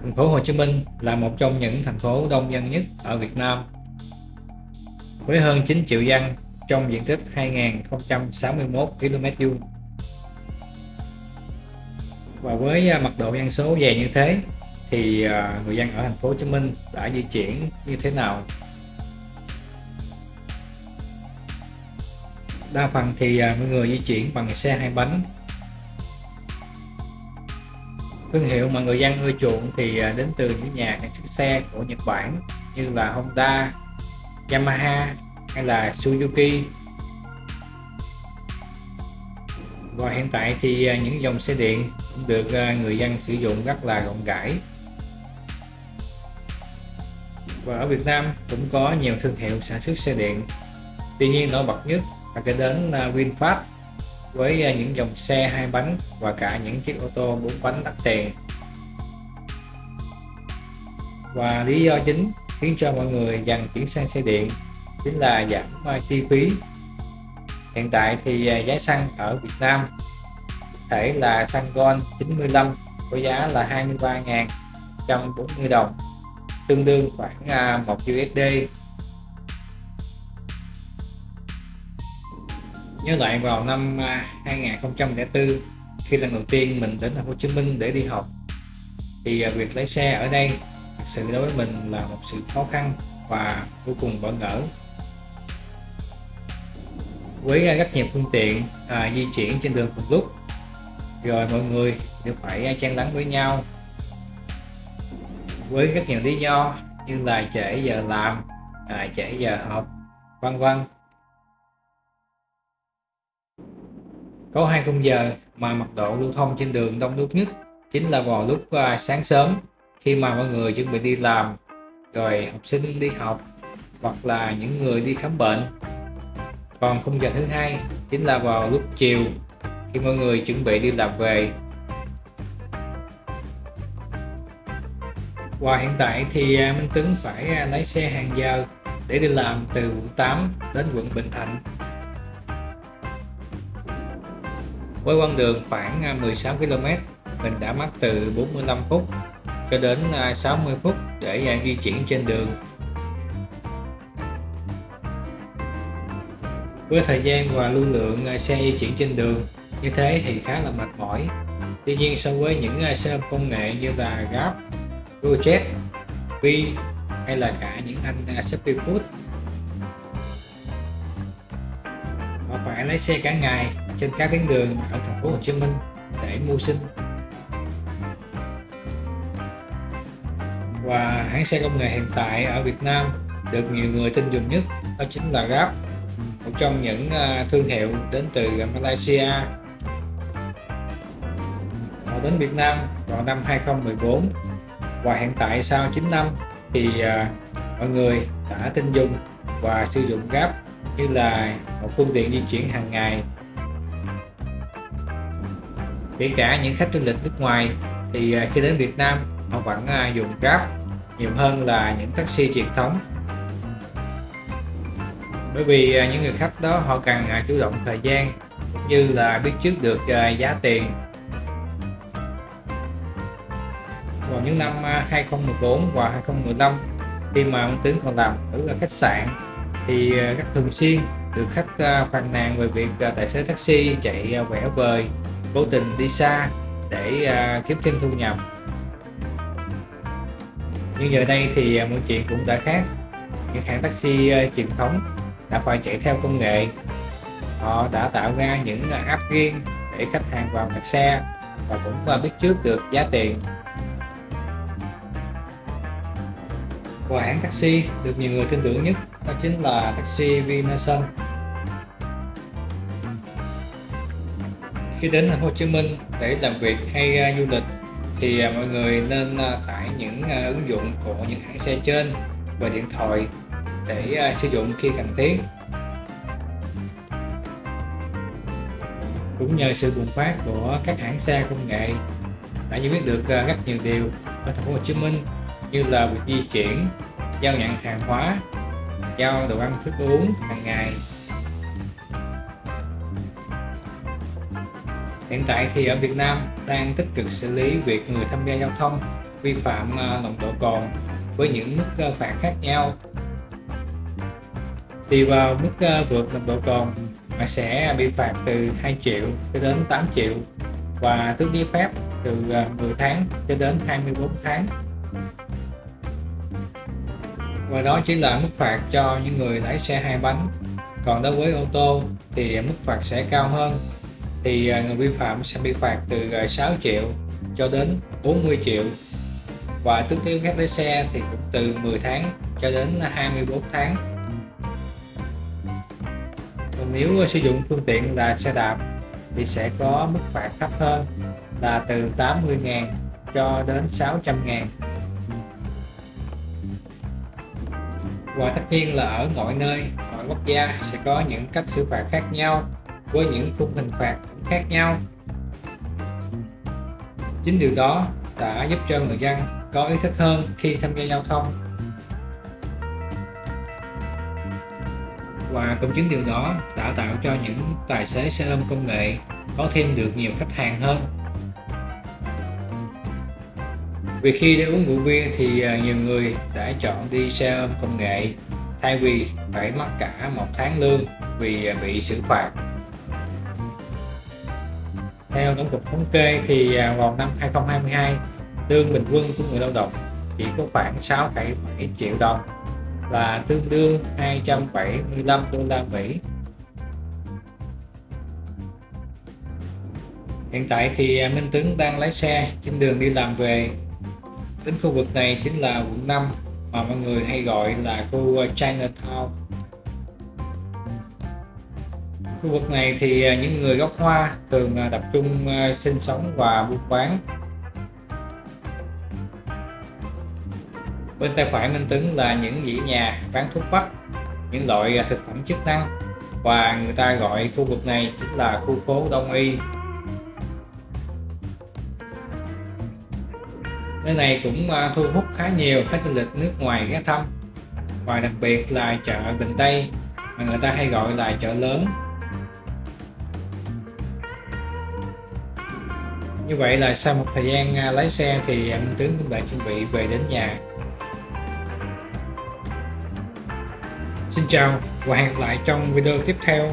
Thành phố Hồ Chí Minh là một trong những thành phố đông dân nhất ở Việt Nam, với hơn 9 triệu dân trong diện tích 2.061 km². Và với mật độ dân số dày như thế thì người dân ở thành phố Hồ Chí Minh đã di chuyển như thế nào? Đa phần thì mọi người di chuyển bằng xe hai bánh. Thương hiệu mà người dân ưa chuộng thì đến từ những nhà sản xuất xe của Nhật Bản như là Honda, Yamaha hay là Suzuki. Và hiện tại thì những dòng xe điện cũng được người dân sử dụng rất là rộng rãi. Và ở Việt Nam cũng có nhiều thương hiệu sản xuất xe điện. Tuy nhiên nổi bật nhất là kể đến VinFast với những dòng xe hai bánh và cả những chiếc ô tô bốn bánh đắt tiền. Và lý do chính khiến cho mọi người dần chuyển sang xe điện chính là giảm chi phí. Hiện tại thì giá xăng ở Việt Nam thể là xăng RON 95 có giá là 23.140 đồng, tương đương khoảng 1 USD. Nhớ lại vào năm 2004, khi lần đầu tiên mình đến thành phố Hồ Chí Minh để đi học, thì việc lái xe ở đây thực sự đối với mình là một sự khó khăn và vô cùng bỡ ngỡ. Với rất nhiều phương tiện di chuyển trên đường cùng lúc, rồi mọi người đều phải chen lấn với nhau với rất nhiều lý do như là trễ giờ làm, trễ giờ học, vân vân. Có 2 khung giờ mà mật độ lưu thông trên đường đông đúc nhất chính là vào lúc sáng sớm, khi mà mọi người chuẩn bị đi làm, rồi học sinh đi học hoặc là những người đi khám bệnh. Còn khung giờ thứ hai chính là vào lúc chiều, khi mọi người chuẩn bị đi làm về. Và hiện tại thì Minh Tuấn phải lái xe hàng giờ để đi làm từ quận 8 đến quận Bình Thạnh, với quãng đường khoảng 16 km. Mình đã mất từ 45 phút cho đến 60 phút để di chuyển trên đường. Với thời gian và lưu lượng xe di chuyển trên đường như thế thì khá là mệt mỏi. Tuy nhiên so với những xe công nghệ như là Grab, Gojek, Vi hay là cả những anh Shopee Food, họ phải lái xe cả ngày trên các tuyến đường ở thành phố Hồ Chí Minh để mưu sinh. Và hãng xe công nghệ hiện tại ở Việt Nam được nhiều người tin dùng nhất đó chính là Grab, một trong những thương hiệu đến từ Malaysia. Họ đến Việt Nam vào năm 2014 và hiện tại sau 9 năm thì mọi người đã tin dùng và sử dụng Grab như là một phương tiện di chuyển hàng ngày. Kể cả những khách du lịch nước ngoài thì khi đến Việt Nam họ vẫn dùng Grab nhiều hơn là những taxi truyền thống, bởi vì những người khách đó họ cần chủ động thời gian cũng như là biết trước được giá tiền. Vào những năm 2014 và 2015, khi mà ông Tuấn còn làm ở khách sạn thì rất thường xuyên được khách phàn nàn về việc tài xế taxi chạy vẽ vời, cố tình đi xa để kiếm thêm thu nhập. Nhưng giờ đây thì mọi chuyện cũng đã khác. Những hãng taxi truyền thống đã phải chạy theo công nghệ. Họ đã tạo ra những app riêng để khách hàng vào đặt xe và cũng biết trước được giá tiền. Và hãng taxi được nhiều người tin tưởng nhất đó chính là taxi Vinasun. Khi đến thành phố Hồ Chí Minh để làm việc hay du lịch thì mọi người nên tải những ứng dụng của những hãng xe trên về điện thoại để sử dụng khi cần thiết. Cũng nhờ sự bùng phát của các hãng xe công nghệ đã giải quyết được rất nhiều điều ở thành phố Hồ Chí Minh, như là việc di chuyển, giao nhận hàng hóa, giao đồ ăn thức uống hàng ngày. Hiện tại thì ở Việt Nam đang tích cực xử lý việc người tham gia giao thông vi phạm nồng độ cồn với những mức phạt khác nhau. Tùy vào mức vượt nồng độ cồn mà sẽ bị phạt từ 2 triệu cho đến 8 triệu và tước giấy phép từ 10 tháng cho đến 24 tháng. Và đó chỉ là mức phạt cho những người lái xe hai bánh. Còn đối với ô tô thì mức phạt sẽ cao hơn, thì người vi phạm sẽ bị phạt từ 6 triệu cho đến 40 triệu và tước giấy phép lái xe thì cũng từ 10 tháng cho đến 24 tháng. Còn nếu sử dụng phương tiện là xe đạp thì sẽ có mức phạt thấp hơn là từ 80.000 cho đến 600.000. Và tất nhiên là ở mọi nơi, mọi quốc gia sẽ có những cách xử phạt khác nhau với những khung hình phạt cũng khác nhau. Chính điều đó đã giúp cho người dân có ý thức hơn khi tham gia giao thông. Và cũng chính điều đó đã tạo cho những tài xế xe ôm công nghệ có thêm được nhiều khách hàng hơn. Vì khi đã uống rượu bia thì nhiều người đã chọn đi xe ôm công nghệ thay vì phải mất cả 1 tháng lương vì bị xử phạt. Theo Tổng cục Thống kê thì vào năm 2022, lương bình quân của người lao động chỉ có khoảng 6,7 triệu đồng, là tương đương 275 đô la Mỹ. Hiện tại thì Minh Tuấn đang lái xe trên đường đi làm về. Đến khu vực này chính là quận 5 mà mọi người hay gọi là khu Chinatown. Khu vực này thì những người gốc Hoa thường tập trung sinh sống và buôn bán. Bên tay phải Minh Tuấn là những dãy nhà bán thuốc bắc, những loại thực phẩm chức năng, và người ta gọi khu vực này chính là khu phố Đông Y. Nơi này cũng thu hút khá nhiều khách du lịch nước ngoài ghé thăm, và đặc biệt là chợ Bình Tây mà người ta hay gọi là chợ lớn. Như vậy là sau một thời gian lái xe thì Minh Tuấn cũng đã chuẩn bị về đến nhà. Xin chào và hẹn gặp lại trong video tiếp theo.